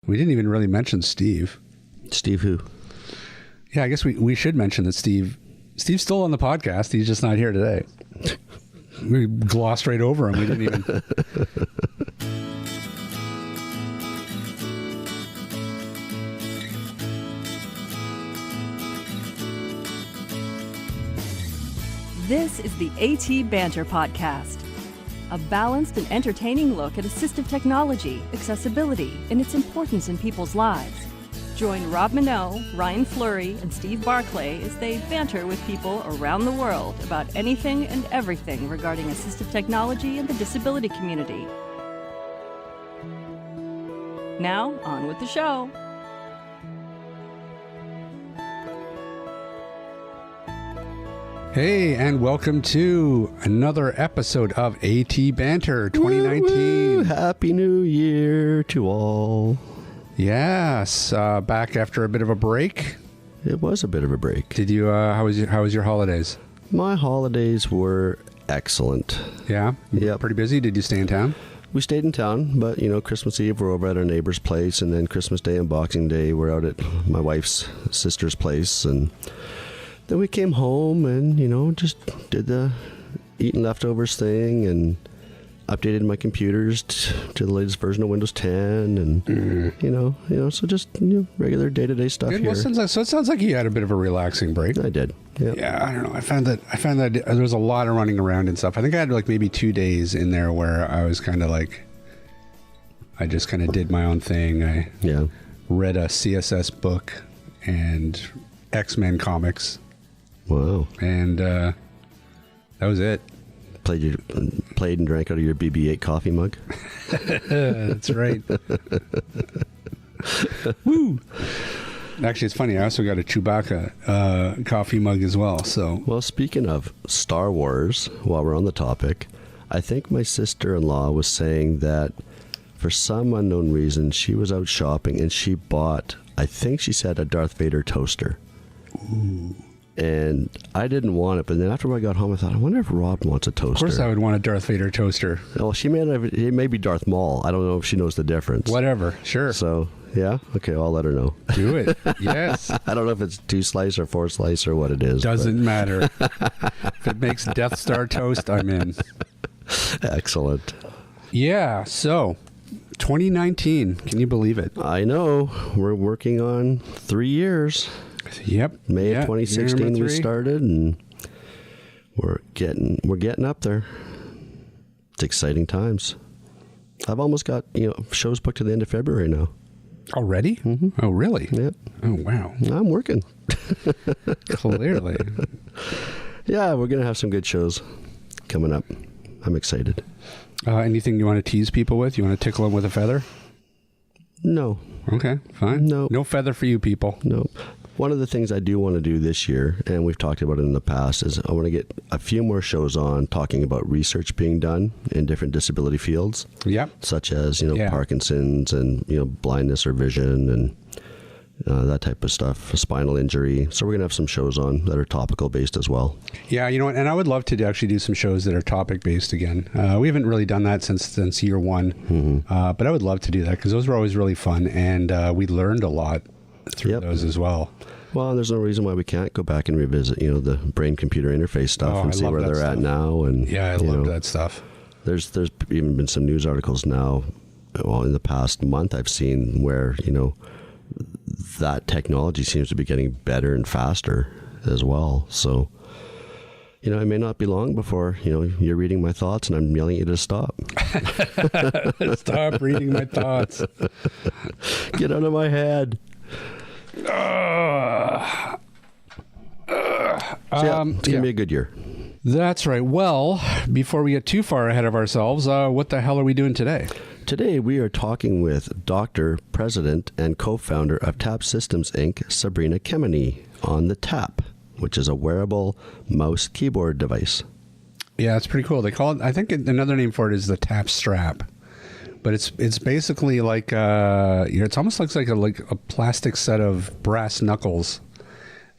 We didn't even really mention Steve. Steve who? Yeah, I guess we should mention that Steve's still on the podcast. He's just not here today. We glossed right over him. We didn't even... This is the AT Banter podcast, a balanced and entertaining look at assistive technology, accessibility, and its importance in people's lives. Join Rob Minot, Ryan Fleury, and Steve Barclay as they banter with people around the world about anything and everything regarding assistive technology and the disability community. Now, on with the show. Hey, and welcome to another episode of AT Banter 2019. Woo-woo. Happy New Year to all. Yes, back after a bit of a break. It was a bit of a break. Did you? How was your holidays? My holidays were excellent. Yeah, Yep. Pretty busy. Did you stay in town? We stayed in town, but Christmas Eve we're over at our neighbor's place, and then Christmas Day and Boxing Day we're out at my wife's sister's place, and then we came home and just did the eating leftovers thing and updated my computers to the latest version of Windows 10, and so just regular day-to-day stuff Good. here. Well, so it sounds like you had a bit of a relaxing break. I did. Yep. Yeah, I don't know. I found that there was a lot of running around and stuff. I think I had like maybe 2 days in there where I was kind of like, I just kind of did my own thing. I read a CSS book and X-Men comics. Wow. And that was it. Played and drank out of your BB-8 coffee mug. That's right. Woo! Actually, it's funny. I also got a Chewbacca coffee mug as well. So, well, speaking of Star Wars, while we're on the topic, I think my sister-in-law was saying that for some unknown reason, she was out shopping and she bought, I think she said, a Darth Vader toaster. Ooh. And I didn't want it, but then after I got home, I thought, I wonder if Rob wants a toaster. Of course I would want a Darth Vader toaster. Well, it may be Darth Maul. I don't know if she knows the difference. Whatever, sure. So, yeah? Okay, I'll let her know. Do it, yes. I don't know if it's 2-slice or 4-slice or what it is. Doesn't matter. If it makes Death Star toast, I'm in. Excellent. Yeah, so 2019, can you believe it? I know. We're working on 3 years. Yep. May of 2016 we started, and we're getting up there. It's exciting times. I've almost got shows booked to the end of February now. Already? Mm-hmm. Oh, really? Yep. Oh, wow. I'm working. Clearly. Yeah, we're gonna have some good shows coming up. I'm excited. Anything you want to tease people with? You want to tickle them with a feather? No. Okay, fine. No feather for you people. No. One of the things I do want to do this year, and we've talked about it in the past, is I want to get a few more shows on talking about research being done in different disability fields. Yep. Such as, Parkinson's and, blindness or vision and that type of stuff, spinal injury. So we're going to have some shows on that are topical based as well. Yeah, and I would love to actually do some shows that are topic based again. We haven't really done that since year one, but I would love to do that because those were always really fun, and we learned a lot through those as well. Well, there's no reason why we can't go back and revisit, the brain-computer interface stuff and see where they're at now. And yeah, I love that stuff. There's even been some news articles now. Well, in the past month, I've seen where that technology seems to be getting better and faster as well. So, it may not be long before you're reading my thoughts and I'm yelling at you to stop. Stop reading my thoughts. Get out of my head. It's going to be a good year. That's right. Well, before we get too far ahead of ourselves, what the hell are we doing today? Today we are talking with Dr., President, and co-founder of TAP Systems, Inc., Sabrina Kemeny, on the TAP, which is a wearable mouse keyboard device. Yeah, it's pretty cool. They call it, I think another name for it is the TAP strap. But it's basically like, it almost looks like a plastic set of brass knuckles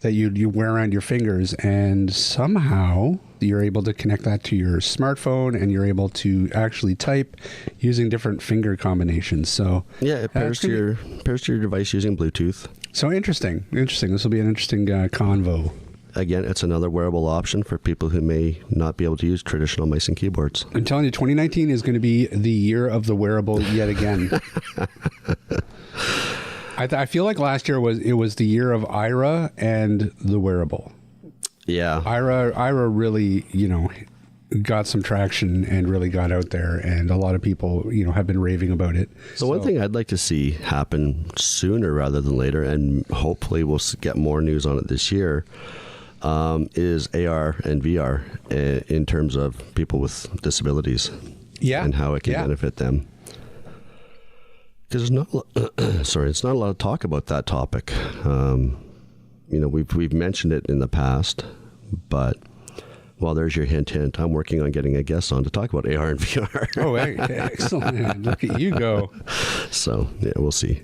that you wear around your fingers, and somehow you're able to connect that to your smartphone, and you're able to actually type using different finger combinations. So yeah, it pairs to your device using Bluetooth. So interesting. This will be an interesting convo. Again, it's another wearable option for people who may not be able to use traditional mice and keyboards. I'm telling you, 2019 is going to be the year of the wearable yet again. I feel like last year was the year of Ira and the wearable. Yeah. Ira really, got some traction and really got out there, and a lot of people, have been raving about it. So one thing I'd like to see happen sooner rather than later, and hopefully we'll get more news on it this year, is AR and VR in terms of people with disabilities. Yeah. And how it can benefit them. Because it's not a lot of talk about that topic. We've mentioned it in the past, but well, there's your hint. I'm working on getting a guest on to talk about AR and VR. Oh, excellent! Look at you go. So yeah, we'll see.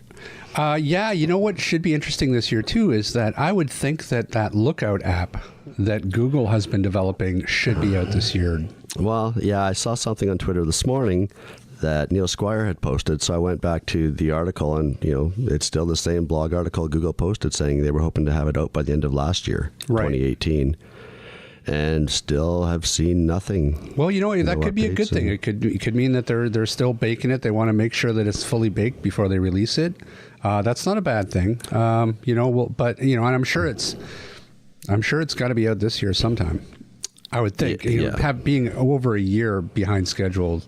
What should be interesting this year too is that I would think that Lookout app that Google has been developing should be out this year. Well, yeah, I saw something on Twitter this morning that Neil Squire had posted, so I went back to the article, and it's still the same blog article Google posted saying they were hoping to have it out by the end of last year, right. 2018, and still have seen nothing. Well, that could be a good thing. It could mean that they're still baking it. They want to make sure that it's fully baked before they release it. That's not a bad thing. But and I'm sure it's got to be out this year sometime. I would think. Being over a year behind schedule.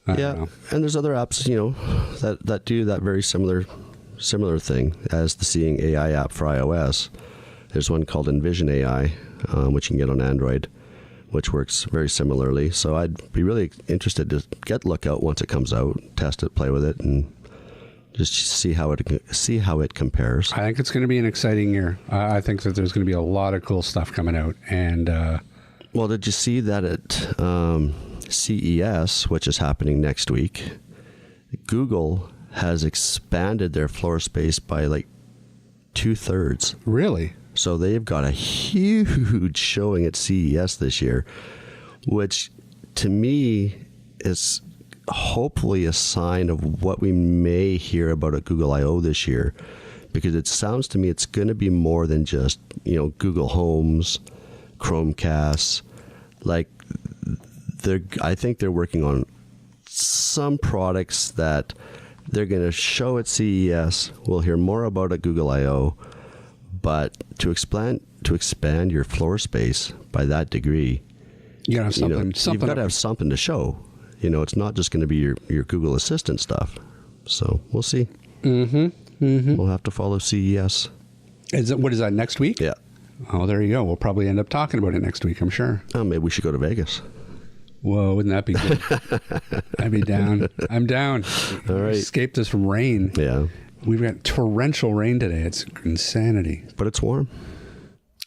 And there's other apps, that do that very similar thing as the Seeing AI app for iOS. There's one called Envision AI, which you can get on Android, which works very similarly. So I'd be really interested to get Lookout once it comes out, test it, play with it, and just see how it compares. I think it's going to be an exciting year. I think that there's going to be a lot of cool stuff coming out. And well, did you see that at CES, which is happening next week, Google has expanded their floor space by like 2/3. Really? So they've got a huge showing at CES this year, which to me is hopefully a sign of what we may hear about at Google I/O this year, because it sounds to me it's going to be more than just, Google Homes, Chromecasts. I think they're working on some products that they're going to show at CES. We'll hear more about at Google I/O, but to expand your floor space by that degree, you gotta have something. You've got to have something to show. It's not just going to be your Google Assistant stuff. So we'll see. We'll have to follow CES. What is that, next week? Yeah. Oh, there you go. We'll probably end up talking about it next week, I'm sure. Oh, maybe we should go to Vegas. Whoa, wouldn't that be good? I'd be down. I'm down. All right. Escape this rain. Yeah. We've got torrential rain today. It's insanity. But it's warm.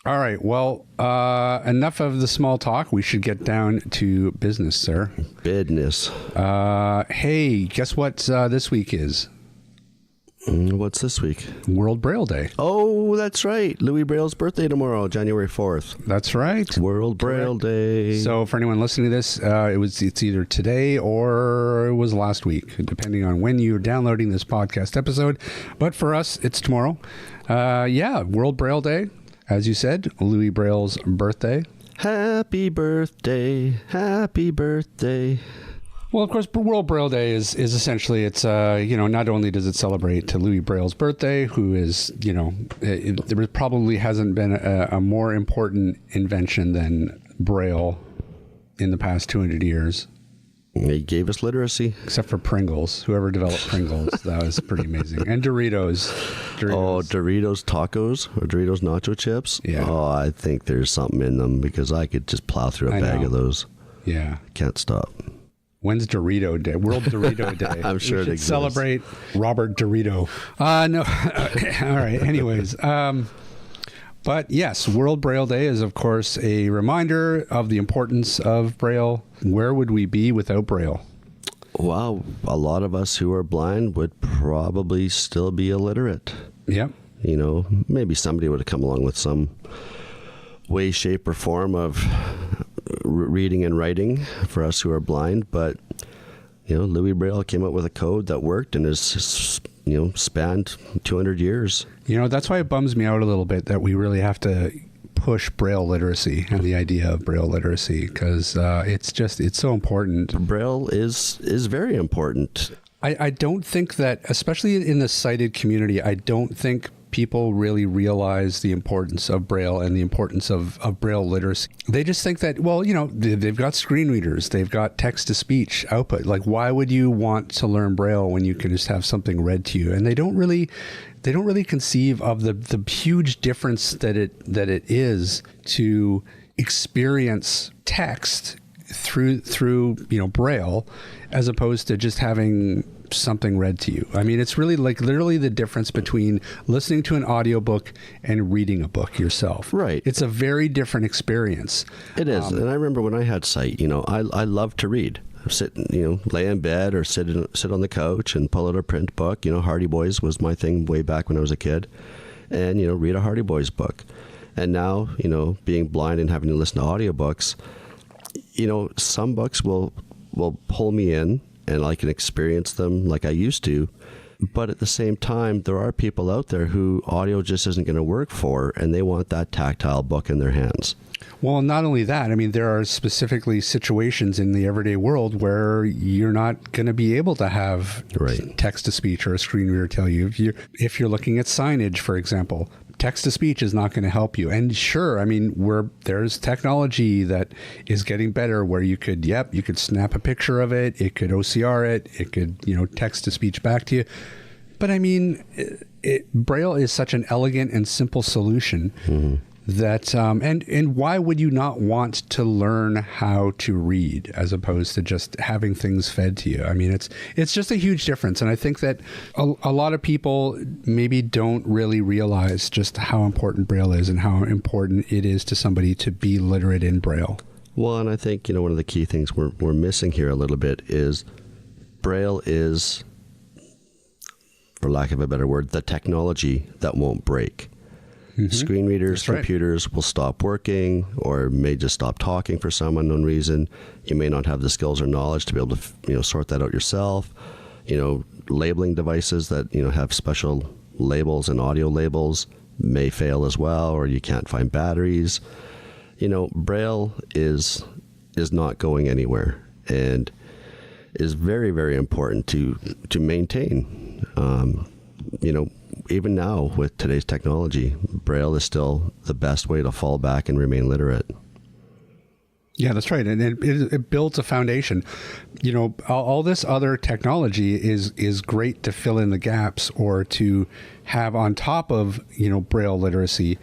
All right. Well, enough of the small talk. We should get down to business, sir. Business. Hey, guess what this week is? What's this week? World Braille Day. Oh, that's right. Louis Braille's birthday tomorrow, January 4th. That's right. World Braille Day. So for anyone listening to this, it's either today or it was last week, depending on when you're downloading this podcast episode. But for us, it's tomorrow. World Braille Day. As you said, Louis Braille's birthday. Happy birthday. Happy birthday. Well, of course, World Braille Day is essentially, it's, not only does it celebrate to Louis Braille's birthday, who is, there probably hasn't been a more important invention than Braille in the past 200 years. He gave us literacy. Except for Pringles. Whoever developed Pringles, that was pretty amazing. And Doritos. Oh, Doritos tacos or Doritos nacho chips? Yeah. Oh, I think there's something in them because I could just plow through a bag of those. Yeah. Can't stop. When's Dorito Day? World Dorito Day. I'm sure we it should exists. Celebrate Robert Dorito. No. All right. Anyways. But yes, World Braille Day is, of course, a reminder of the importance of Braille. Where would we be without Braille? Wow. A lot of us who are blind would probably still be illiterate. Yep. maybe somebody would have come along with some way, shape, or form of reading and writing for us who are blind. But, Louis Braille came up with a code that worked and has, spanned 200 years. That's why it bums me out a little bit that we really have to push Braille literacy and the idea of Braille literacy, because it's so important. Braille is very important. I don't think that, especially in the sighted community, I don't think people really realize the importance of Braille and the importance of Braille literacy. They just think that, they've got screen readers, they've got text-to-speech output. Like, why would you want to learn Braille when you can just have something read to you? And they don't really conceive of the huge difference that it is to experience text through Braille, as opposed to just having something read to you. I mean, it's really like literally the difference between listening to an audiobook and reading a book yourself. Right. It's a very different experience. It is. And I remember when I had sight, I loved to read. Sit, lay in bed or sit on the couch and pull out a print book. Hardy Boys was my thing way back when I was a kid, and read a Hardy Boys book. And now, being blind and having to listen to audiobooks, some books will pull me in and I can experience them like I used to. But at the same time, there are people out there who audio just isn't going to work for, and they want that tactile book in their hands. Well, not only that, I mean, there are specifically situations in the everyday world where you're not going to be able to have text-to-speech or a screen reader tell you. If you're looking at signage, for example, text-to-speech is not going to help you. And sure, I mean, there's technology that is getting better where you could snap a picture of it, it could OCR it could, text-to-speech back to you. But I mean, Braille is such an elegant and simple solution. Mm-hmm. That and why would you not want to learn how to read as opposed to just having things fed to you? I mean, it's just a huge difference, and I think that a lot of people maybe don't really realize just how important Braille is and how important it is to somebody to be literate in Braille. Well, and I think one of the key things we're missing here a little bit is Braille is, for lack of a better word, the technology that won't break. Mm-hmm. Screen readers, computers will stop working or may just stop talking for some unknown reason. You may not have the skills or knowledge to be able to sort that out yourself. Labeling devices that have special labels and audio labels may fail as well, or you can't find batteries. Braille is not going anywhere and is very, very important to maintain. Even now with today's technology, Braille is still the best way to fall back and remain literate. Yeah, that's right. And it builds a foundation. All this other technology is great to fill in the gaps or to have on top of, Braille literacy,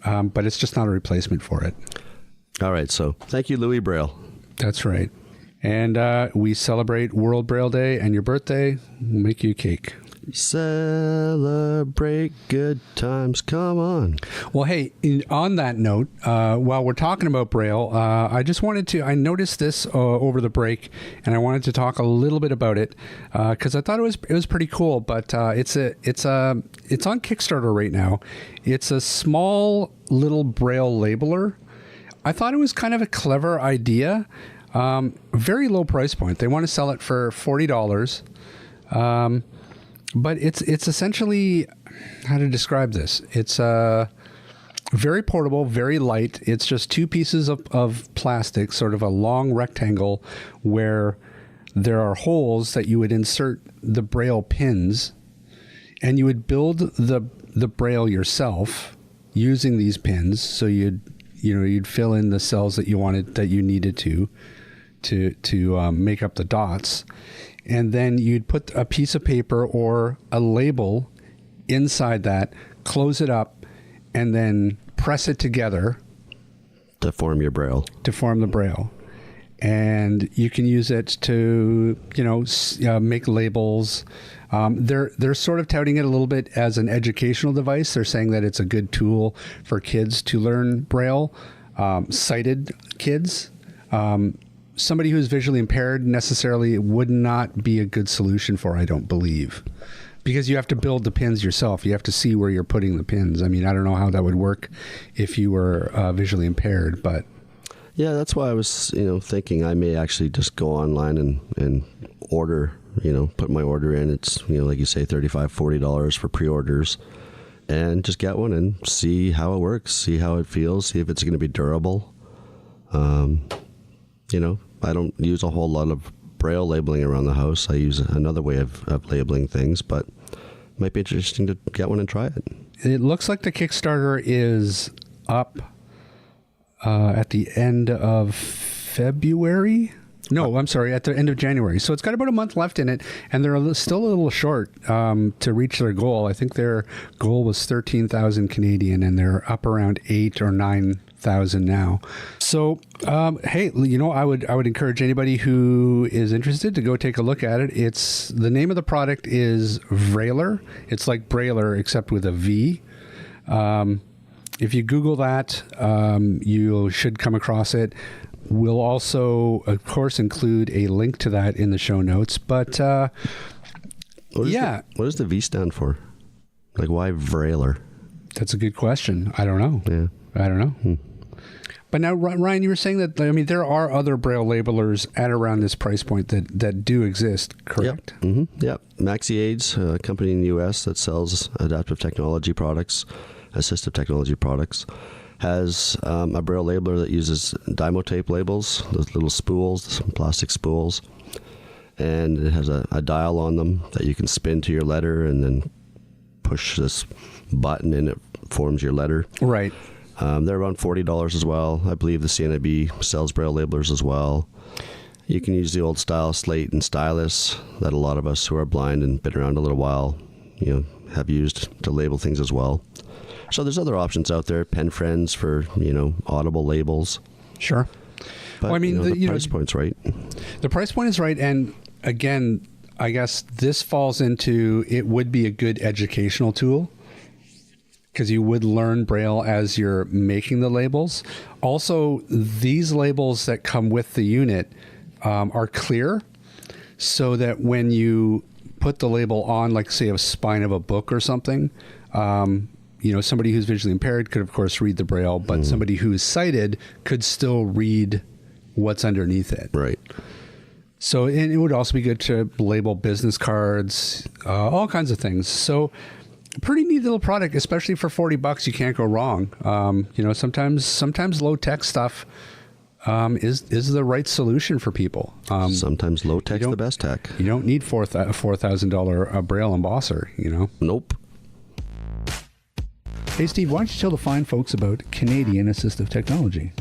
but it's just not a replacement for it. All right. So thank you, Louis Braille. That's right. And we celebrate World Braille Day, and your birthday, we'll make you a cake. Celebrate good times. Come on. Well, hey, on that note, while we're talking about Braille, I noticed this over the break, and I wanted to talk a little bit about it because I thought it was pretty cool. But it's on Kickstarter right now. It's a small little Braille labeler. I thought it was kind of a clever idea. Very low price point. They want to sell it for $40. But it's essentially, how to describe this? It's very portable, very light. It's just two pieces of plastic, sort of a long rectangle where there are holes that you would insert the Braille pins, and you would build the Braille yourself using these pins. So you'd fill in the cells that you needed to make up the dots. And then you'd put a piece of paper or a label inside that, close it up, and then press it together. To form your Braille. To form the Braille. And you can use it to, make labels. They're sort of touting it a little bit as an educational device. They're saying that it's a good tool for kids to learn Braille, sighted kids. Somebody who's visually impaired necessarily would not be a good solution for, I don't believe, Because you have to build the pins yourself. You have to see where you're putting the pins. I mean, I don't know how that would work if you were visually impaired, but... Yeah, that's why I was, thinking I may actually just go online and order, put my order in. It's, like you say, $35, $40 for pre-orders, and just get one and see how it works, see how it feels, see if it's going to be durable. I don't use a whole lot of Braille labeling around the house. I use another way of labeling things, but it might be interesting to get one and try it. It looks like the Kickstarter is up at the end of February. No, I'm sorry, at the end of January. So it's got about a month left in it, and they're still a little short to reach their goal. I think their goal was 13,000 Canadian, and they're up around 8,000 or 9,000 now. So, hey, I would encourage anybody who is interested to go take a look at it. The name of the product is Vrailler. It's like Brailler except with a V. If you Google that, you should come across it. We'll also, of course, include a link to that in the show notes. But what does the V stand for? Like, why Vrailler? That's a good question. I don't know. Yeah, I don't know. But now, Ryan, you were saying that, there are other Braille labelers at around this price point that do exist, correct? Yep. Mm-hmm. Yep. MaxiAids, a company in the U.S. that sells adaptive technology products, assistive technology products, has a Braille labeler that uses Dymo tape labels, those little spools, some plastic spools, and it has a dial on them that you can spin to your letter and then push this button and it forms your letter. Right. They're around $40 as well. I believe the CNIB sells Braille labelers as well. You can use the old style slate and stylus that a lot of us who are blind and been around a little while, have used to label things as well. So there's other options out there, Pen Friends for, audible labels. Sure. But, the price point's right. The price point is right. And again, I guess this falls into, it would be a good educational tool because you would learn Braille as you're making the labels. Also, these labels that come with the unit are clear so that when you put the label on, like say a spine of a book or something, somebody who's visually impaired could, of course, read the Braille, but somebody who's sighted could still read what's underneath it. Right. So, and it would also be good to label business cards, all kinds of things. So, pretty neat little product, especially for $40. You can't go wrong. Sometimes low tech stuff is the right solution for people. Sometimes low tech's the best tech. You don't need $4,000 Braille embosser. Nope. Hey, Steve, why don't you tell the fine folks about Canadian Assistive Technology?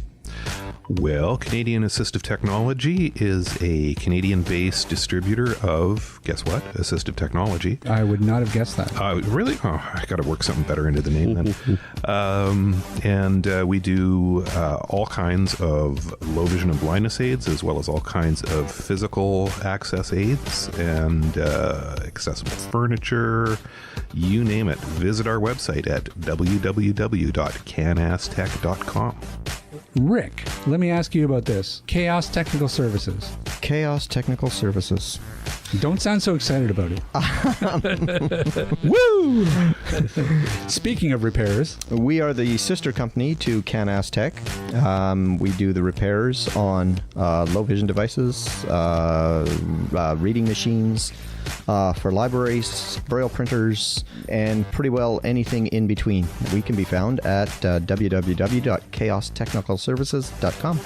Well, Canadian Assistive Technology is a Canadian-based distributor of, guess what? Assistive technology. I would not have guessed that. Really? Oh, I got to work something better into the name then. And we do all kinds of low vision and blindness aids, as well as all kinds of physical access aids and accessible furniture. You name it. Visit our website at www.canastech.com. Rick, let me ask you about this. Chaos Technical Services. Chaos Technical Services. Don't sound so excited about it. Woo! Speaking of repairs. We are the sister company to Canas Tech. We do the repairs on low vision devices, reading machines, for libraries, Braille printers, and pretty well anything in between. We can be found at www.chaostechnicalservices.com.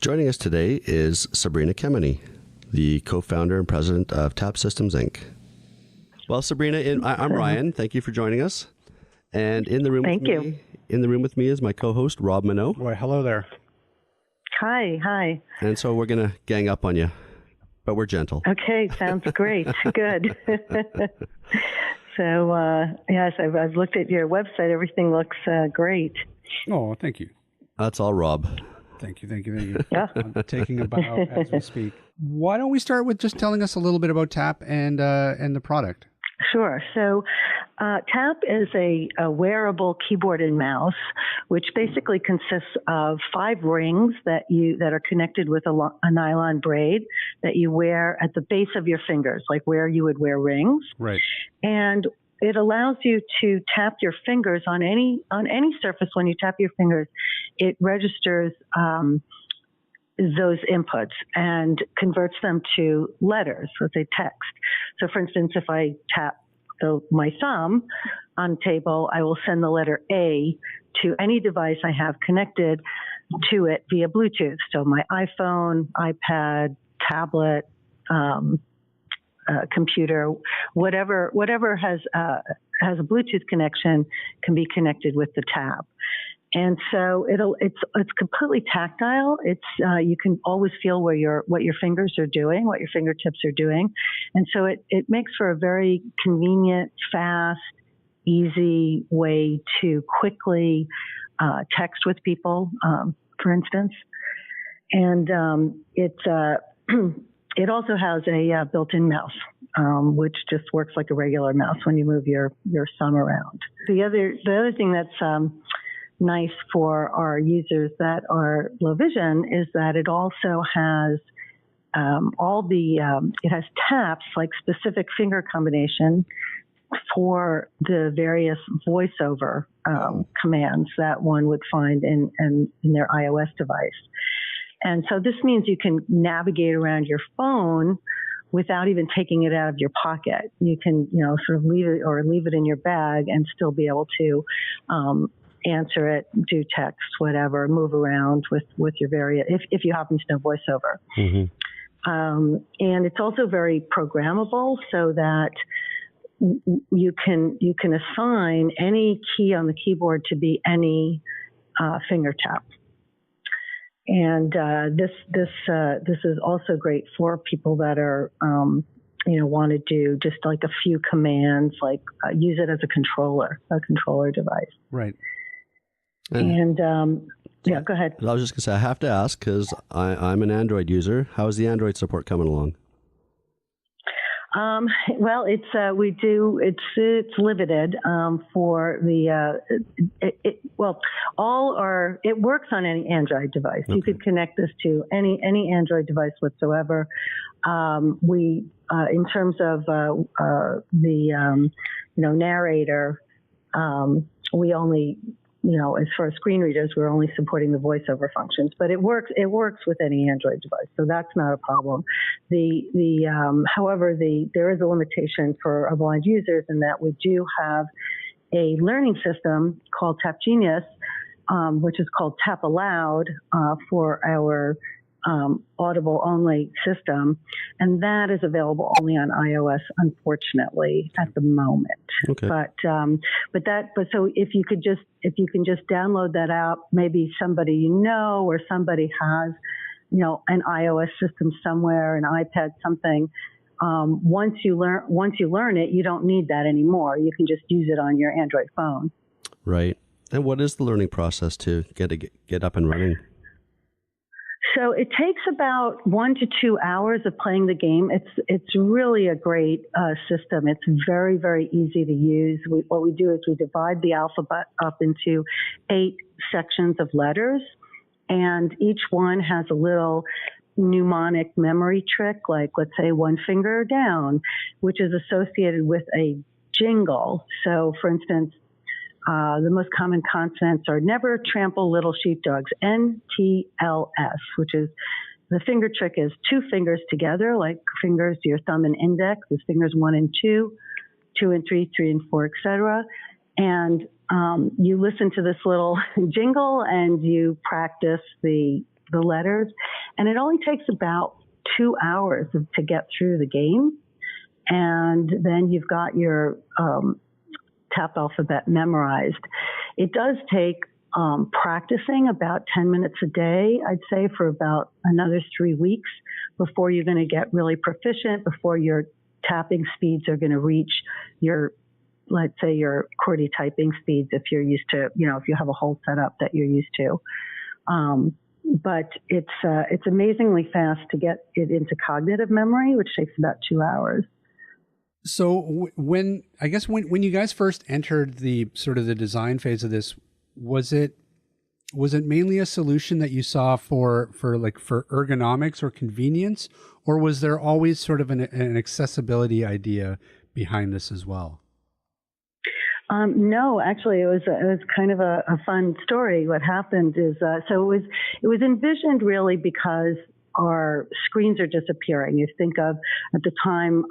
Joining us today is Sabrina Kemeny, the co-founder and president of Tap Systems, Inc. Well, Sabrina, I'm Ryan. Thank you for joining us. And in the room with me is my co-host, Rob Minot. Boy, hello there. Hi. And so we're going to gang up on you, but we're gentle. Okay, sounds great. Good. So, yes, I've looked at your website. Everything looks great. Oh, thank you. That's all Rob. Thank you. Yeah. I'm taking a bow as we speak. Why don't we start with just telling us a little bit about TAP and the product? Sure. So Tap is a wearable keyboard and mouse, which basically consists of 5 rings that are connected with a nylon braid that you wear at the base of your fingers, like where you would wear rings. Right. And it allows you to tap your fingers on any surface. When you tap your fingers, it registers those inputs and converts them to letters, let's say text. So, for instance, if I tap my thumb on the table, I will send the letter A to any device I have connected to it via Bluetooth. So my iPhone, iPad, tablet, computer, whatever has a Bluetooth connection can be connected with the tab. And so it's completely tactile. You can always feel what your fingers are doing, what your fingertips are doing. And so it makes for a very convenient, fast, easy way to quickly text with people, for instance. And it also has a built-in mouse, which just works like a regular mouse when you move your thumb around. The other thing that's nice for our users that are low vision is that it also has it has taps, like specific finger combination for the various voiceover commands that one would find in their iOS device. And so this means you can navigate around your phone without even taking it out of your pocket. You can, sort of leave it in your bag and still be able to answer it, do text, whatever, move around with your various, if you happen to know voiceover. Mm-hmm. And it's also very programmable so that you can assign any key on the keyboard to be any finger tap. And this is also great for people that are want to do just like a few commands, like use it as a controller device. Right. And yeah, go ahead. I was just going to say, I have to ask because I'm an Android user. How is the Android support coming along? Well, it's limited for the it works on any Android device. Okay. You could connect this to any Android device whatsoever. We in terms of the narrator, we only, as far as screen readers, we're only supporting the voiceover functions, but it works with any Android device, so that's not a problem. However, there is a limitation for our blind users in that we do have a learning system called Tap Genius, which is called Tap Aloud for our Audible only system, and that is available only on iOS, unfortunately, at the moment. Okay. But so if you can just download that app, maybe somebody or somebody has an iOS system somewhere, an iPad, something. Once you learn it, you don't need that anymore. You can just use it on your Android phone. Right. And what is the learning process to get up and running? So it takes about 1 to 2 hours of playing the game. It's really a great system. It's very, very easy to use. What we do is we divide the alphabet up into 8 sections of letters, and each one has a little mnemonic memory trick, like let's say one finger down, which is associated with a jingle. So for instance, the most common consonants are never trample little sheepdogs, NTLS, which is the finger trick is 2 fingers together, like fingers, your thumb and index, is fingers 1 and 2, 2 and 3, 3 and 4, etc. And you listen to this little jingle and you practice the letters, and it only takes about 2 hours to get through the game, and then you've got your Tap alphabet memorized. It does take practicing about 10 minutes a day, I'd say, for about another 3 weeks before you're going to get really proficient, before your tapping speeds are going to reach let's say your QWERTY typing speeds if you're used to, if you have a whole setup that you're used to. But it's amazingly fast to get it into cognitive memory, which takes about 2 hours. So when you guys first entered the sort of the design phase of this, was it mainly a solution that you saw for ergonomics or convenience, or was there always sort of an accessibility idea behind this as well? No, actually, it was kind of a fun story. What happened is, so it was envisioned really because our screens are disappearing. You think of, at the time,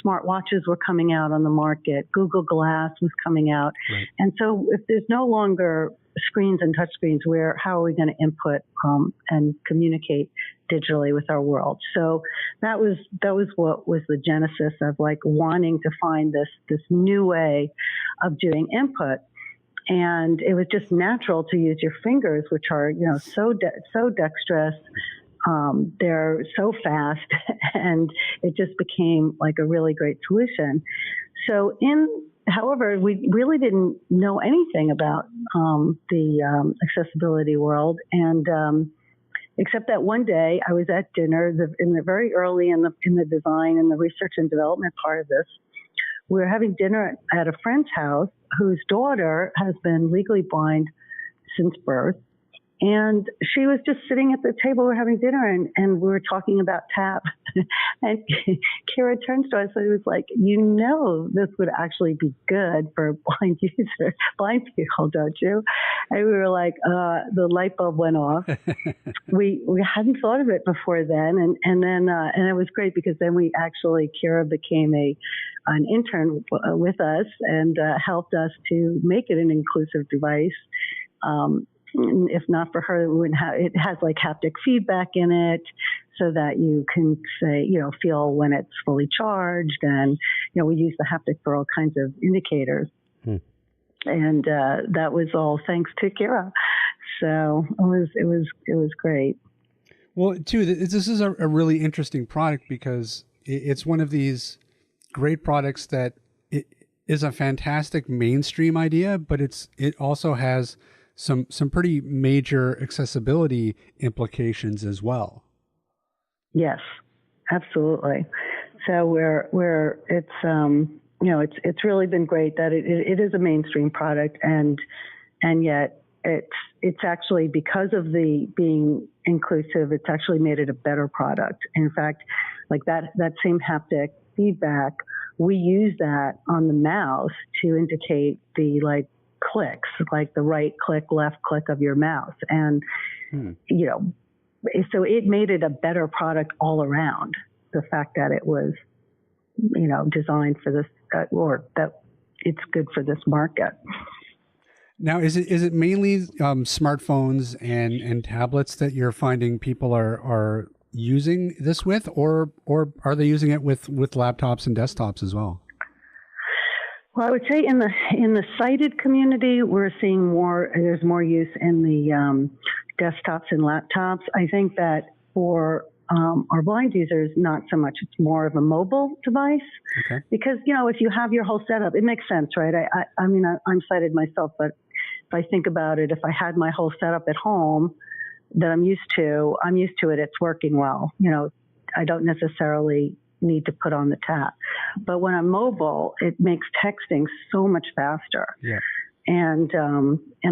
smartwatches were coming out on the market, Google Glass was coming out. Right. And so if there's no longer screens and touch screens, how are we going to input and communicate digitally with our world? So that was what was the genesis of like wanting to find this new way of doing input. And it was just natural to use your fingers, which are, so dexterous. They're so fast, and it just became like a really great solution. So however, we really didn't know anything about the accessibility world, and except that one day I was at dinner in the very early in the design and the research and development part of this. We were having dinner at a friend's house whose daughter has been legally blind since birth. And she was just sitting at the table, we're having dinner, and we were talking about tap. And Kira turns to us and was like, this would actually be good for blind people, don't you? And we were like, the light bulb went off. We hadn't thought of it before then. And then it was great because then Kira became an intern with us and helped us to make it an inclusive device. If not for her, it has like haptic feedback in it so that you can say, feel when it's fully charged. And, we use the haptic for all kinds of indicators. And that was all thanks to Kira. So it was great. Well, too, this is a really interesting product because it's one of these great products that it is a fantastic mainstream idea, but it also has some pretty major accessibility implications as well. Yes, absolutely. So it's really been great that it is a mainstream product, and yet it's actually, because of the being inclusive, it's actually made it a better product. In fact, like that same haptic feedback, we use that on the mouse to indicate the clicks, like the right click, left click of your mouse. And, so it made it a better product all around. The fact that it was, designed for this, or that it's good for this market. Now, is it mainly smartphones and tablets that you're finding people are using this with, or are they using it with laptops and desktops as well? Well, I would say in the sighted community, we're seeing there's more use in the desktops and laptops. I think that for our blind users, not so much. It's more of a mobile device. Okay. Because, if you have your whole setup, it makes sense, right? I mean, I'm sighted myself, but if I think about it, if I had my whole setup at home that I'm used to it, it's working well. I don't necessarily need to put on the tap. But when I'm mobile, it makes texting so much faster. Yeah. And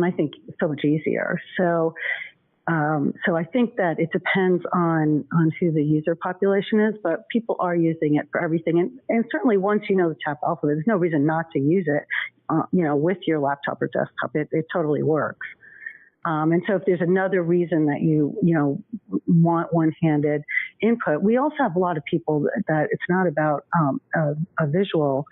I think so much easier. So I think that it depends on who the user population is, but people are using it for everything. And certainly once you know the tap alphabet, there's no reason not to use it, with your laptop or desktop. It totally works. And so if there's another reason that you want one-handed input, we also have a lot of people that it's not about a visual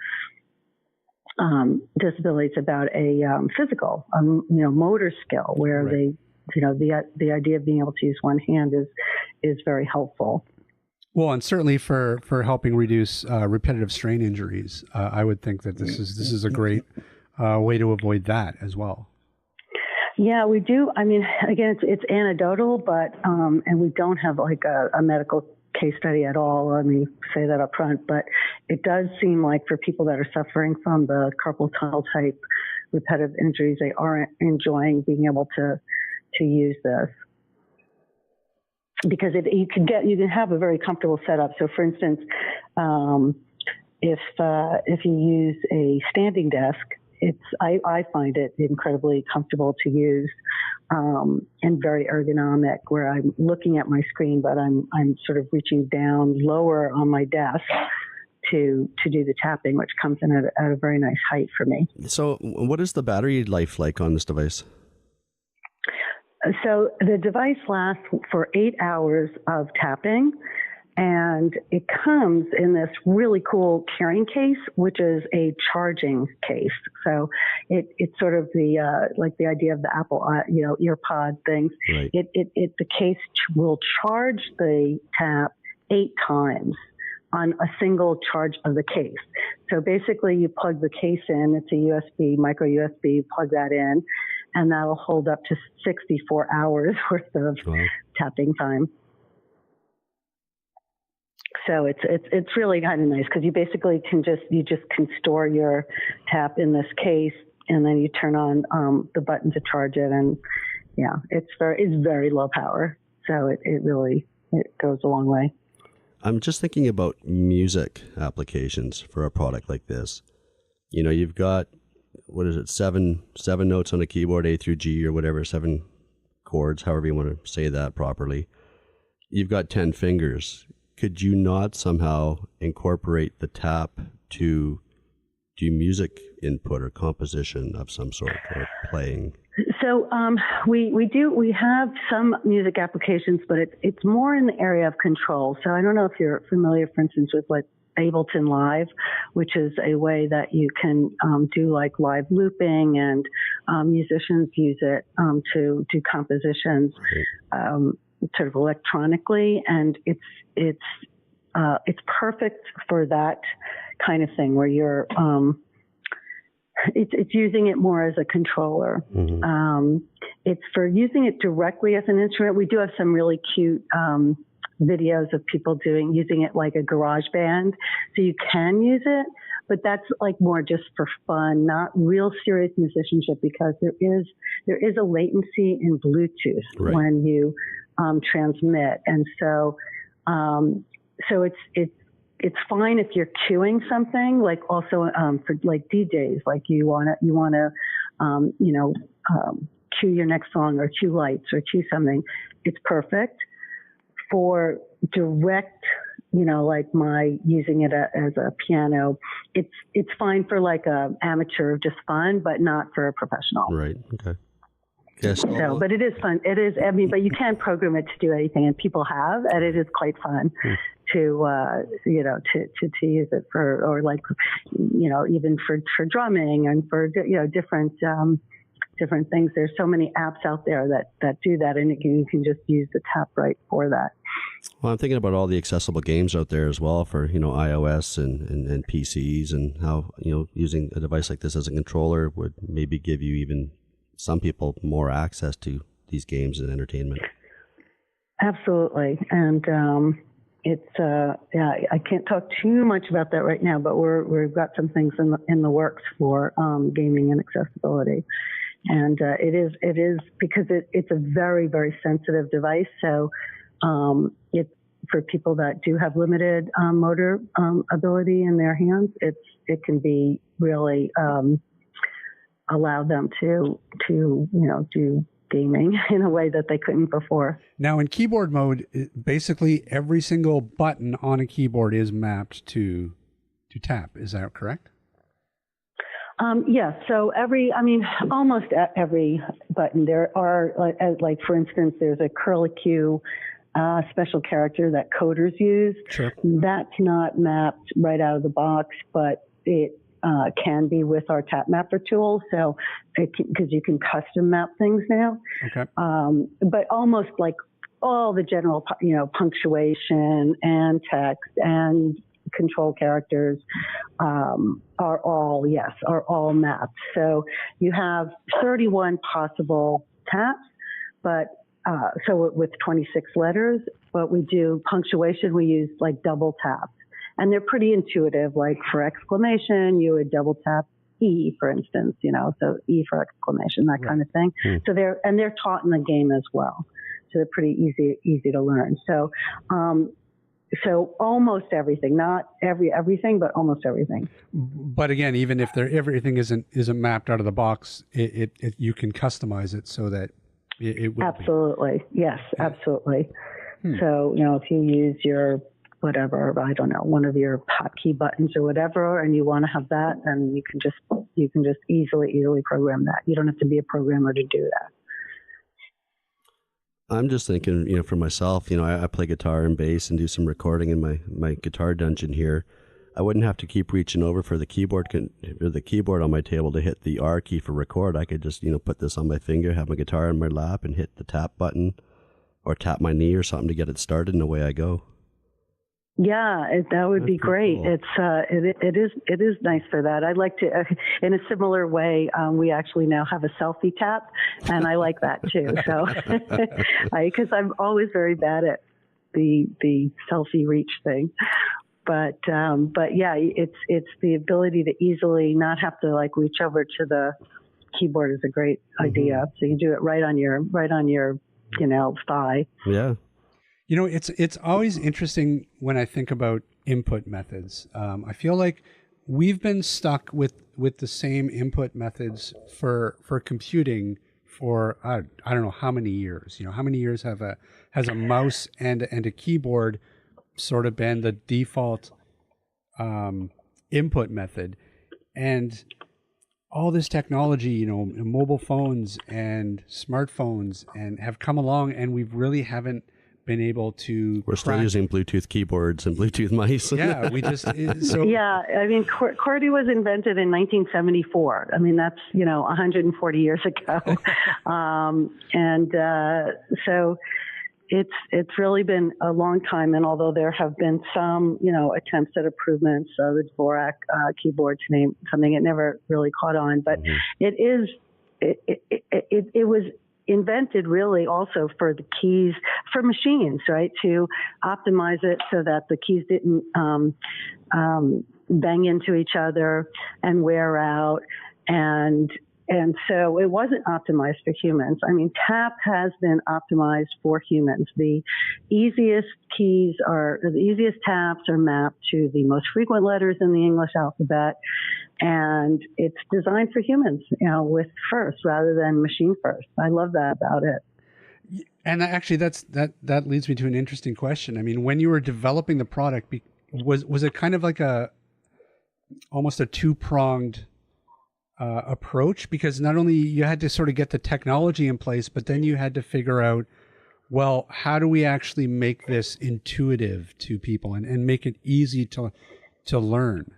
disability. It's about a physical, motor skill where right. The idea of being able to use one hand is very helpful. Well, and certainly for helping reduce repetitive strain injuries, I would think that this is a great way to avoid that as well. Yeah, we do. I mean, again, it's anecdotal, but and we don't have like a medical case study at all. Let me say that up front. But it does seem like for people that are suffering from the carpal tunnel type repetitive injuries, they are enjoying being able to use this. Because you can have a very comfortable setup. So, for instance, if you use a standing desk, I find it incredibly comfortable to use, and very ergonomic, where I'm looking at my screen, but I'm sort of reaching down lower on my desk to do the tapping, which comes in at a very nice height for me. So what is the battery life like on this device? So the device lasts for 8 hours of tapping, and it comes in this really cool carrying case, which is a charging case. So it's sort of the like the idea of the Apple EarPod things. Right. The case will charge the tap 8 times on a single charge of the case. So basically you plug the case in, it's a USB, micro USB, plug that in, and that'll hold up to 64 hours worth of tapping time. So it's really kind of nice, because you basically can can store your tap in this case, and then you turn on the button to charge it, and it's very low power. So it really goes a long way. I'm just thinking about music applications for a product like this. You know, you've got, what is it, seven notes on a keyboard, A through G or whatever, 7 chords, however you want to say that properly. You've got 10 fingers. Could you not somehow incorporate the tap to do music input or composition of some sort, or playing? So we have some music applications, but it's more in the area of control. So I don't know if you're familiar, for instance, with like Ableton Live, which is a way that you can do like live looping, and musicians use it to do compositions sort of electronically, and it's perfect for that kind of thing, where you're it's using it more as a controller. Mm-hmm. It's for using it directly as an instrument. We do have some really cute videos of people using it like a garage band. So you can use it, but that's like more just for fun, not real serious musicianship, because there is a latency in Bluetooth when you transmit. And so it's fine if you're cueing something, like also for like DJs, like you wanna cue your next song, or cue lights, or cue something. It's perfect. For direct, like my using it as a piano, it's fine for like a amateur, just fun, but not for a professional. Right. Okay. Yes. So, but it is fun. It is. I mean, but you can program it to do anything, and people have, and it is quite fun to use it for, or like, even for drumming and for different things. There's so many apps out there that do that, and you can just use the tap right for that. Well, I'm thinking about all the accessible games out there as well for, iOS and PCs, and how, using a device like this as a controller would maybe give you, even some people, more access to these games and entertainment. Absolutely. And I can't talk too much about that right now, but we've got some things in the works for gaming and accessibility. And it is because it's a very, very sensitive device. So it's for people that do have limited motor ability in their hands. It can be really allow them to do gaming in a way that they couldn't before. Now, in keyboard mode, basically every single button on a keyboard is mapped to tap. Is that correct? Yes. So almost every button. There are, like for instance, there's a curlicue special character that coders use. Sure. That's not mapped right out of the box, but it can be with our tap mapper tool. So, because you can custom map things now. Okay. But almost like all the general, punctuation and text and control characters are all mapped. So you have 31 possible taps, but so with 26 letters. But we do punctuation. We use like double taps. And they're pretty intuitive. Like for exclamation, you would double tap E, for instance, so E for exclamation, that kind of thing. So they're taught in the game as well. So they're pretty easy to learn. So So almost everything, not everything, but almost everything. But again, even if everything isn't mapped out of the box, it you can customize it so that it will absolutely be. Yes, absolutely. So if you use your whatever, I don't know, one of your hotkey buttons or whatever, and you want to have that, then you can just easily program that. You don't have to be a programmer to do that. I'm just thinking, for myself, I play guitar and bass and do some recording in my guitar dungeon here. I wouldn't have to keep reaching over for the keyboard on my table to hit the R key for record. I could just, put this on my finger, have my guitar in my lap, and hit the tap button or tap my knee or something to get it started, and away I go. Yeah, that would be great. Cool. It is nice for that. I'd like to, in a similar way, we actually now have a selfie tap, and I like that too. So, because I'm always very bad at the selfie reach thing, but yeah, it's the ability to easily not have to reach over to the keyboard is a great idea. So you do it right on your thigh. Yeah. It's always interesting when I think about input methods. I feel like we've been stuck with the same input methods for computing for I don't know how many years. How many years has a mouse and a keyboard sort of been the default input method, and all this technology, mobile phones and smartphones, and have come along, and we really haven't been able to. We're still using Bluetooth keyboards and Bluetooth mice. Yeah, we just Yeah, I mean, QWERTY was invented in 1974. I mean, that's 140 years ago, so it's really been a long time. And although there have been some attempts at improvements, the Dvorak keyboard to name something, it never really caught on. But it was invented really also for the keys for machines, right? To optimize it so that the keys didn't bang into each other and wear out, and so it wasn't optimized for humans. I mean, tap has been optimized for humans. The easiest taps are mapped to the most frequent letters in the English alphabet, and it's designed for humans, with first rather than machine first. I love that about it. And actually, that leads me to an interesting question. I mean, when you were developing the product, was it kind of like almost a two-pronged approach? Because not only you had to sort of get the technology in place, but then you had to figure out, well, how do we actually make this intuitive to people and make it easy to learn?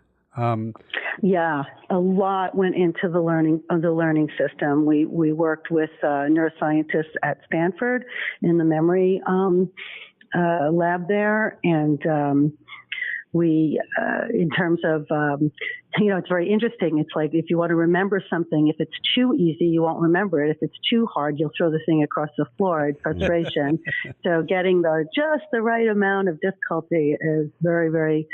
Yeah, a lot went into the learning system. We worked with neuroscientists at Stanford in the memory lab there, and we, in terms of, it's very interesting. It's like if you want to remember something, if it's too easy, you won't remember it. If it's too hard, you'll throw the thing across the floor in frustration. So getting just the right amount of difficulty is very, very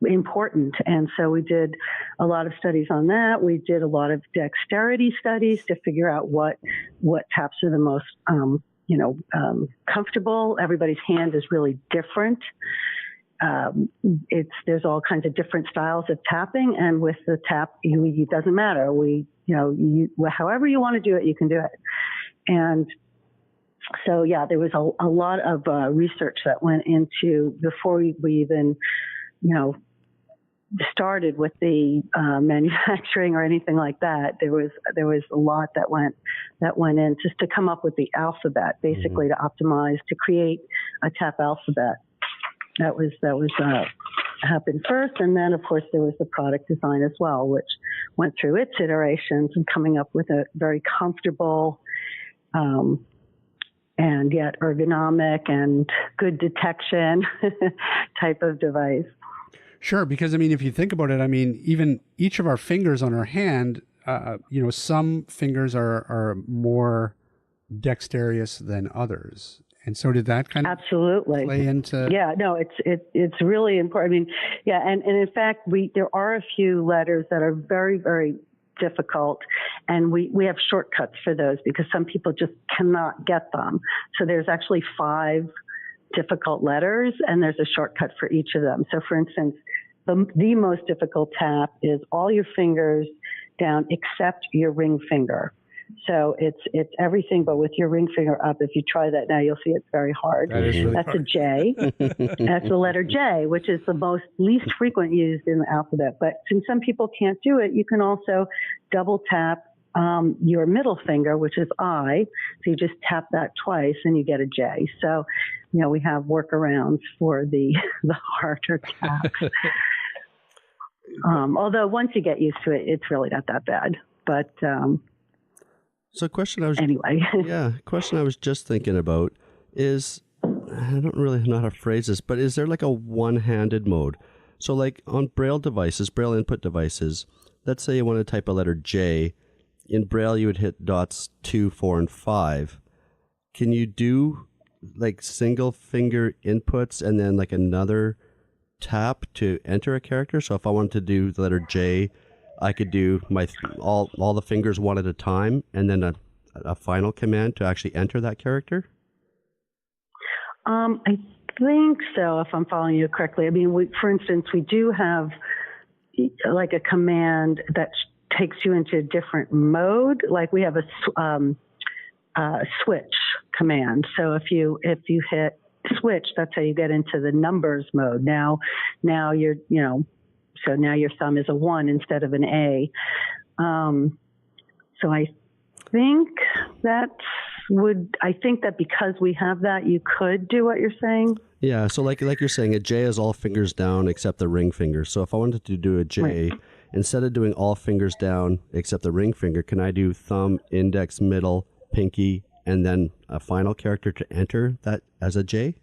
important. And so we did a lot of studies on that. We did a lot of dexterity studies to figure out what taps are the most comfortable. Everybody's hand is really different. There's all kinds of different styles of tapping, and with the tap, it doesn't matter. However you want to do it, you can do it. And so, yeah, there was a lot of research that went into before we even, started with the manufacturing or anything like that. There was a lot that went in just to come up with the alphabet, basically to optimize, to create a tap alphabet. That was happened first, and then of course there was the product design as well, which went through its iterations and coming up with a very comfortable and yet ergonomic and good detection type of device. Sure, because I mean, if you think about it, I mean, even each of our fingers on our hand, some fingers are more dexterous than others, and so did that kind of absolutely play into? Yeah, no, it's really important. I mean, yeah, and in fact, there are a few letters that are very, very difficult, and we have shortcuts for those because some people just cannot get them. So there's actually 5 difficult letters, and there's a shortcut for each of them. So for instance, the most difficult tap is all your fingers down except your ring finger. So it's everything but with your ring finger up. If you try that now, you'll see it's very hard. That is really That's hard. a J. That's the letter J, which is the least frequent used in the alphabet. But since some people can't do it, you can also double tap your middle finger, which is I. So you just tap that twice and you get a J. So, we have workarounds for the harder taps. Although once you get used to it, it's really not that bad. But so question I was anyway. Question I was just thinking about is, I don't really know how to phrase this, but is there like a one-handed mode? So like on Braille devices, Braille input devices, let's say you want to type a letter J. In Braille, you would hit dots 2, 4, and 5. Can you do like single finger inputs and then like another tap to enter a character? So if I wanted to do the letter J, I could do all the fingers one at a time and then a final command to actually enter that character? I think so, if I'm following you correctly. I mean, for instance, we do have like a command that takes you into a different mode. Like we have a switch command. So if you hit switch, that's how you get into the numbers mode. Now you're, so now your thumb is a 1 instead of an A. So I think that because we have that, you could do what you're saying. Yeah. So like you're saying, a J is all fingers down except the ring finger. So if I wanted to do a J, right, instead of doing all fingers down except the ring finger, can I do thumb, index, middle, pinky, and then a final character to enter that as a J?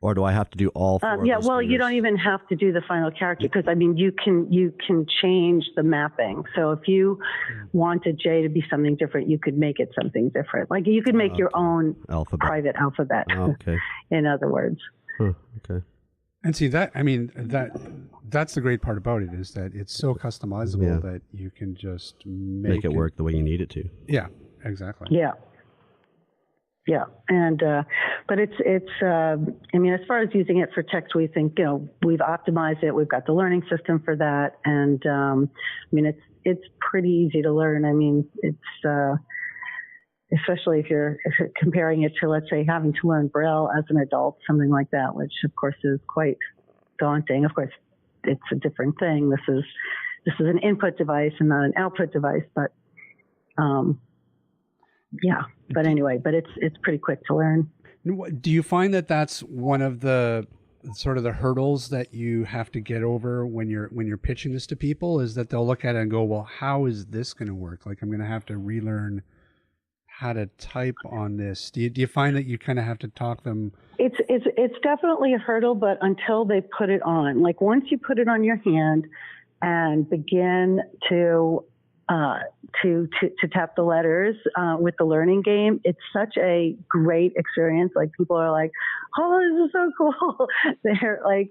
Or do I have to do all four? Yeah, well, fingers? You don't even have to do the final character because, I mean, you can change the mapping. So if you want a J to be something different, you could make it something different. Like you could make your own private alphabet, in other words. Okay. And see, that's the great part about it is that it's so customizable that you can just make it work the way you need it to. Yeah, exactly. Yeah. Yeah, and but it's I mean, as far as using it for text, we think we've optimized it. We've got the learning system for that, and I mean it's pretty easy to learn. I mean, it's especially if you're comparing it to, let's say, having to learn Braille as an adult, something like that, which of course is quite daunting. Of course, it's a different thing. This is an input device and not an output device, but yeah. But anyway, it's pretty quick to learn. Do you find that that's one of the sort of the hurdles that you have to get over when you're pitching this to people, is that they'll look at it and go, well, how is this going to work? Like, I'm going to have to relearn how to type on this. Do you find that you kind of have to talk them? It's definitely a hurdle, but until they put it on, like once you put it on your hand and begin to tap the letters with the learning game, it's such a great experience. Like people are like, "Oh, this is so cool!" They're like,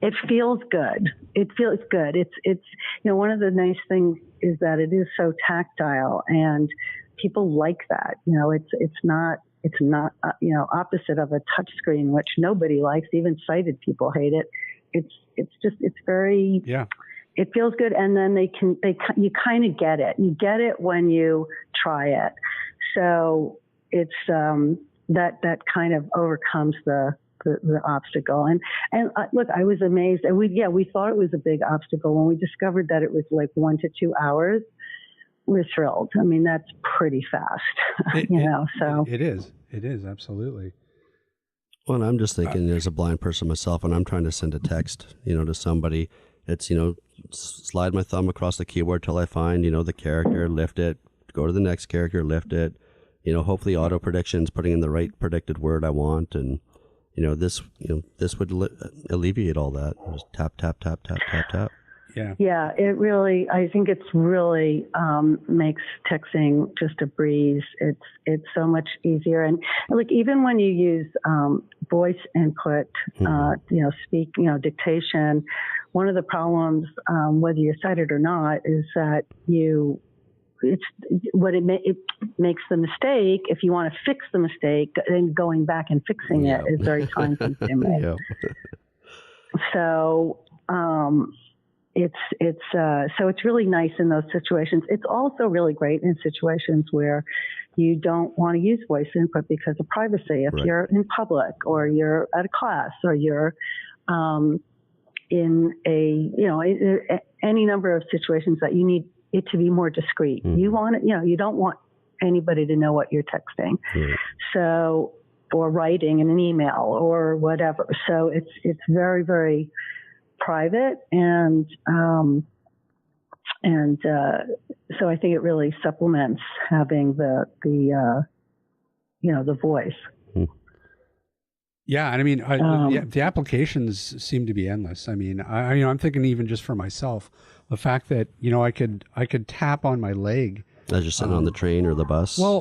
it feels good. It feels good. It's one of the nice things is that it is so tactile, and people like that. It's not opposite of a touch screen, which nobody likes. Even sighted people hate it. It's very It feels good, and then you kind of get it. You get it when you try it. So it's that kind of overcomes the obstacle. And look, I was amazed. And we thought it was a big obstacle when we discovered that it was like 1 to 2 hours. We're thrilled. I mean, that's pretty fast. So it is. It is absolutely. Well, I'm just thinking, as a blind person myself, when I'm trying to send a text, to somebody, it's slide my thumb across the keyboard till I find, the character, lift it, go to the next character, lift it, hopefully auto prediction's putting in the right predicted word I want. And, this would alleviate all that. Just tap, tap, tap, tap, tap, tap. Yeah. Yeah, I think it's really makes texting just a breeze. It's so much easier. And like, even when you use voice input, speak, dictation, one of the problems, whether you're sighted or not, is that you it makes the mistake. If you want to fix the mistake, then going back and fixing it is very time consuming. Yeah. So it's really nice in those situations. It's also really great in situations where you don't want to use voice input because of privacy. If you're in public, or you're at a class, or you're in any number of situations that you need it to be more discreet. You want it, you don't want anybody to know what you're texting. So, or writing in an email or whatever. So it's very, very private, and so I think it really supplements having the voice. Yeah, and I mean, the applications seem to be endless. I mean, I'm thinking even just for myself, the fact that I could tap on my leg as you're sitting on the train or the bus. Well,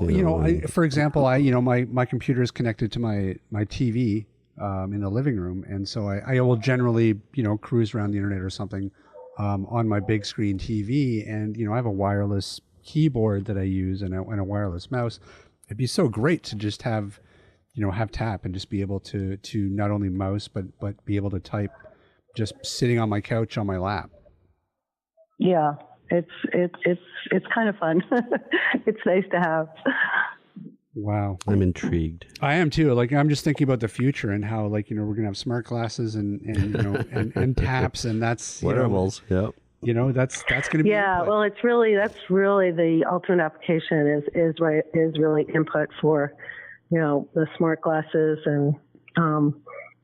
for example, my computer is connected to my TV in the living room, and so I will generally cruise around the internet or something on my big screen TV, and I have a wireless keyboard that I use and a wireless mouse. It'd be so great to just have tap and just be able to not only mouse but be able to type just sitting on my couch on my lap. Yeah, it's kind of fun. It's nice to have. Wow, I'm intrigued. I am too. Like, I'm just thinking about the future and how, like, we're gonna have smart glasses and and taps, and that's wearables. Yep. That's gonna be input. Well, that's really the ultimate application is really input for the smart glasses, and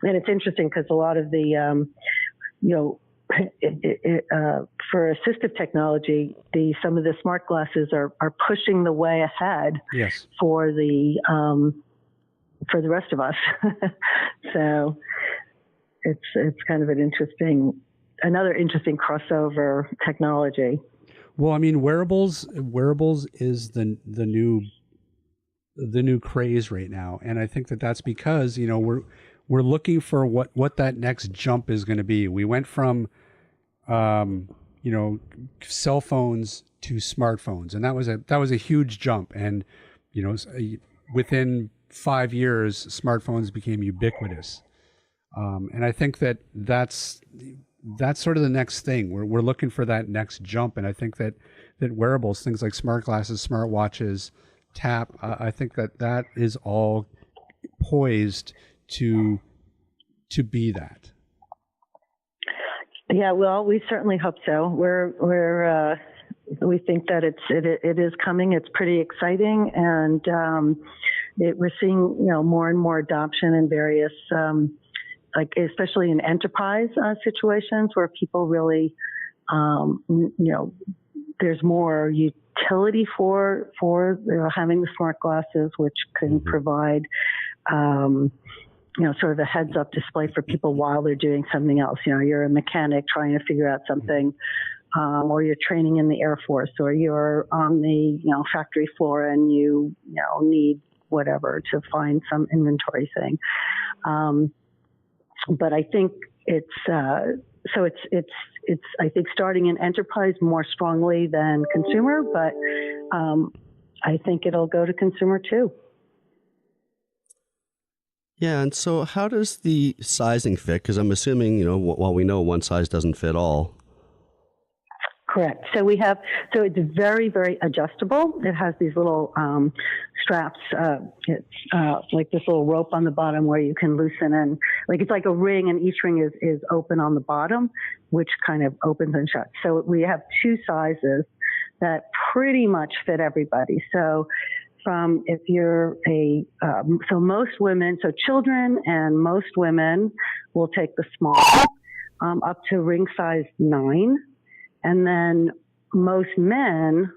it's interesting because a lot of the for assistive technology, some of the smart glasses are pushing the way ahead for the rest of us. So it's kind of another interesting crossover technology. Well, I mean, wearables is the new craze right now, and I think that's because we're looking for what that next jump is going to be. We went from cell phones to smartphones, and that was a huge jump, and within 5 years smartphones became ubiquitous, and I think that's sort of the next thing. We're looking for that next jump, and I think that wearables, things like smart glasses, smart watches, tap, I think that is all poised to be that. Yeah, well, we certainly hope so. We think that it is coming. It's pretty exciting, and we're seeing more and more adoption in various like especially in enterprise situations where people really there's more utility for having the smart glasses, which can provide sort of a heads up display for people while they're doing something else. You're a mechanic trying to figure out something, or you're training in the Air Force, or you're on the factory floor and you need whatever to find some inventory thing. But I think it's I think starting in enterprise more strongly than consumer, but I think it'll go to consumer too. Yeah, and so how does the sizing fit? Because I'm assuming, while we know one size doesn't fit all. Correct. So it's very, very adjustable. It has these little straps. It's like this little rope on the bottom where you can loosen, and it's like a ring, and each ring is open on the bottom, which kind of opens and shuts. So we have two sizes that pretty much fit everybody. So if you're so most women, so children and most women will take the small up to ring size 9. And then most men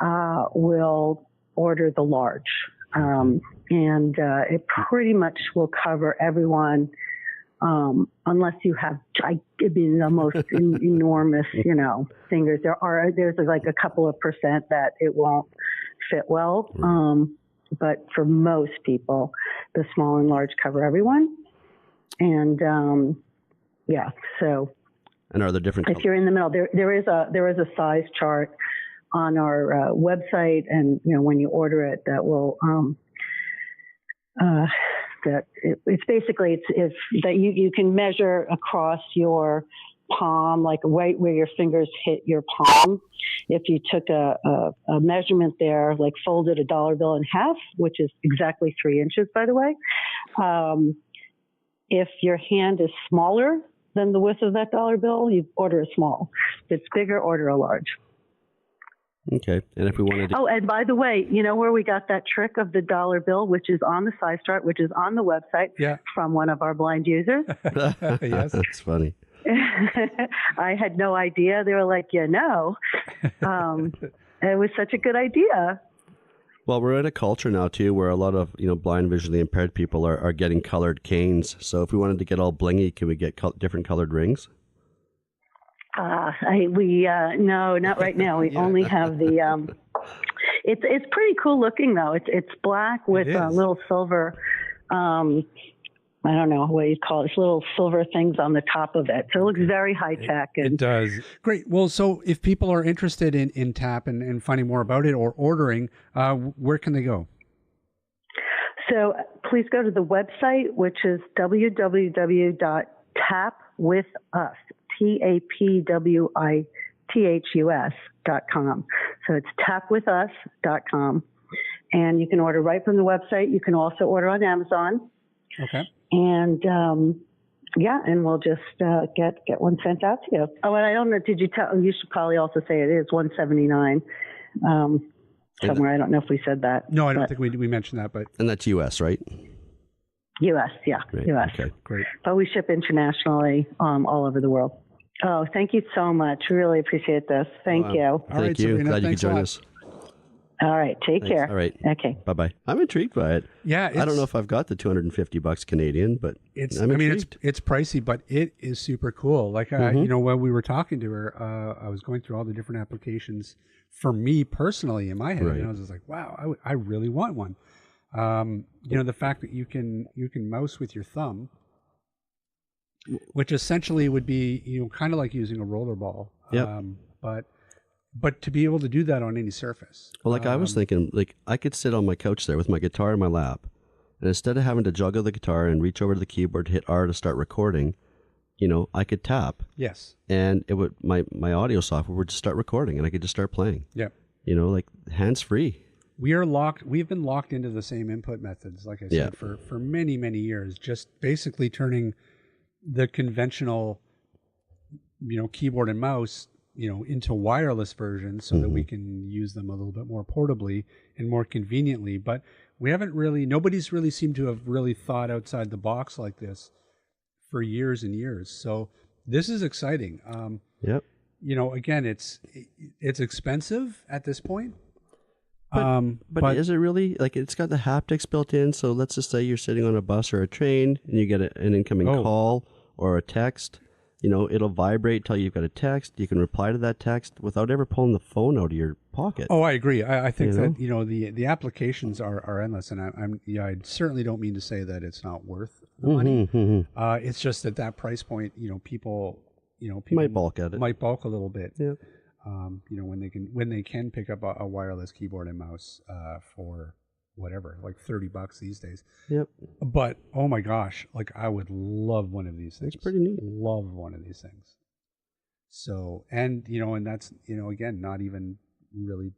will order the large. And it pretty much will cover everyone, unless you have the most enormous, fingers. There's like a couple of percent that it won't fit well. But for most people, the small and large cover everyone. And so. And are there different? If you're in the middle, there is a size chart on our website, and when you order it, that will it's basically it's that you can measure across your palm, like right where your fingers hit your palm. If you took a measurement there, like folded a dollar bill in half, which is exactly 3 inches, by the way. If your hand is smaller than the width of that dollar bill, you order a small. If it's bigger, order a large. Okay. And if we wanted to... Oh, and by the way, you know where we got that trick of the dollar bill, which is on the size chart, which is on the website from one of our blind users? Yes. That's funny. I had no idea. They were like, it was such a good idea. Well, we're in a culture now, too, where a lot of, blind, visually impaired people are getting colored canes. So if we wanted to get all blingy, can we get different colored rings? No, not right now. We only have the, it's pretty cool looking though. It's black with little silver, I don't know what you'd call it. It's little silver things on the top of it. So it looks very high tech. It does. Great. Well, so if people are interested in TAP and finding more about it or ordering, where can they go? So please go to the website, which is www.tapwithus. tapwithus.com. So it's tapwithus.com. And you can order right from the website. You can also order on Amazon. Okay. And and we'll just get one sent out to you. Oh, and I don't know, did you tell? You should probably also say it is $179 somewhere. I don't know if we said that. No, I don't think we mentioned that. But and that's U.S., right? U.S., yeah, Great. U.S. Okay, great. But we ship internationally all over the world. Oh, thank you so much. Really appreciate this. Thank you. All Thank right, you. Sabrina, Glad you could thanks a join lot. us. All right, take care. All right. Okay. Bye-bye. I'm intrigued by it. Yeah. I don't know if I've got the $250 Canadian, but I'm intrigued. It's pricey, but it is super cool. Like, when we were talking to her, I was going through all the different applications for me personally in my head. Right. And I was just like, wow, I really want one. The fact that you can mouse with your thumb, which essentially would be, kind of like using a rollerball. Yep. But to be able to do that on any surface. Well, I was thinking, I could sit on my couch there with my guitar in my lap, and instead of having to juggle the guitar and reach over to the keyboard to hit R to start recording, I could tap. Yes. And it would my audio software would just start recording, and I could just start playing. Yep. Hands free. We've been locked into the same input methods, like I said, for many, many years, just basically turning the conventional, keyboard and mouse, into wireless versions so that we can use them a little bit more portably and more conveniently. But nobody's really seemed to have really thought outside the box like this for years and years. So this is exciting. Yep. Again, it's expensive at this point. But is it really, it's got the haptics built in? So let's just say you're sitting on a bus or a train and you get an incoming call or a text. It'll vibrate till you've got a text. You can reply to that text without ever pulling the phone out of your pocket. Oh, I agree. I think that the applications are endless, and I certainly don't mean to say that it's not worth the money. It's just at that price point, people might balk at it. Might balk a little bit. Yeah. When they can pick up a wireless keyboard and mouse for whatever, like $30 these days. Yep. But oh my gosh, I would love one of these things. It's pretty neat. Love one of these things. So, and that's, again, not even really,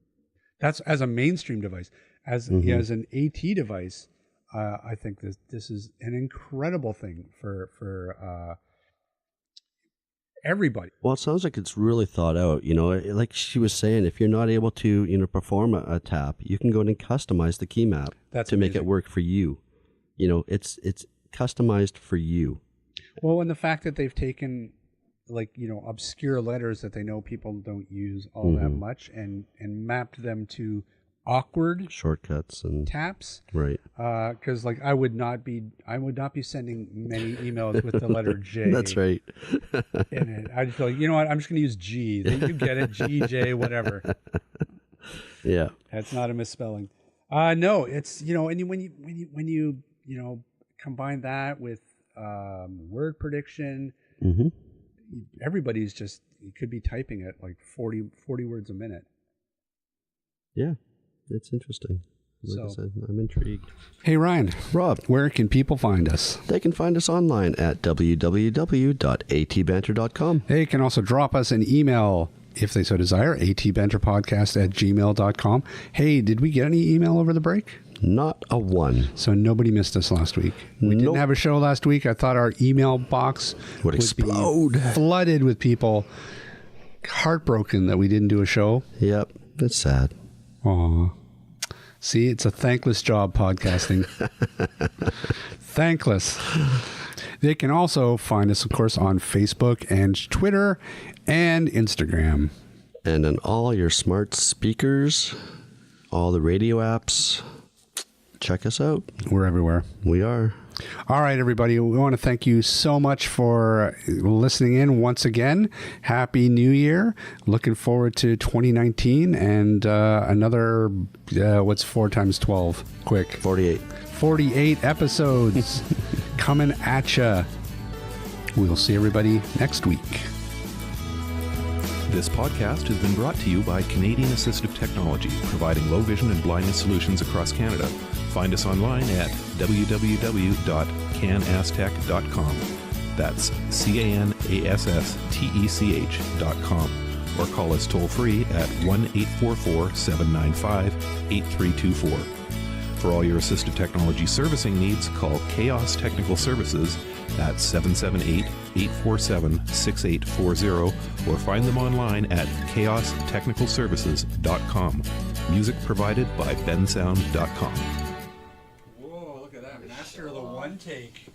that's as a mainstream device, as an AT device. I think this is an incredible thing for everybody. Well, it sounds like it's really thought out. Like she was saying, if you're not able to, perform a tap, you can go in and customize the key map to make it work for you. It's customized for you. Well, and the fact that they've taken obscure letters that they know people don't use all that much and mapped them to awkward shortcuts and taps, right? Because I would not be sending many emails with the letter J. That's right. in it. I'd feel like, I'm just going to use G. Then you get it, G, J, whatever. Yeah, that's not a misspelling. No, it's and when you combine that with word prediction, everybody's just, you could be typing at 40 words a minute. Yeah, it's interesting. Like I said, I'm intrigued. Hey, Ryan. Rob. Where can people find us? They can find us online at www.atbanter.com. They can also drop us an email if they so desire, atbanterpodcast@gmail.com. Hey, did we get any email over the break? Not a one. So nobody missed us last week. We didn't have a show last week. I thought our email box would explode. Be flooded with people heartbroken that we didn't do a show. Yep, it's sad. Aw. See, it's a thankless job podcasting. Thankless. They can also find us, of course, on Facebook and Twitter and Instagram. And on all your smart speakers, all the radio apps, check us out. We're everywhere. We are. All right, everybody. We want to thank you so much for listening in once again. Happy New Year. Looking forward to 2019 and another, what's 4 times 12? Quick. 48. 48 episodes coming at ya. We'll see everybody next week. This podcast has been brought to you by Canadian Assistive Technology, providing low vision and blindness solutions across Canada. Find us online at www.canasstech.com. That's CANASSTECH.com. Or call us toll free at 1-844-795-8324. For all your assistive technology servicing needs, call Chaos Technical Services at 778-847-6840 or find them online at chaostechnicalservices.com. Music provided by bensound.com. Whoa, look at that. Master of the one take.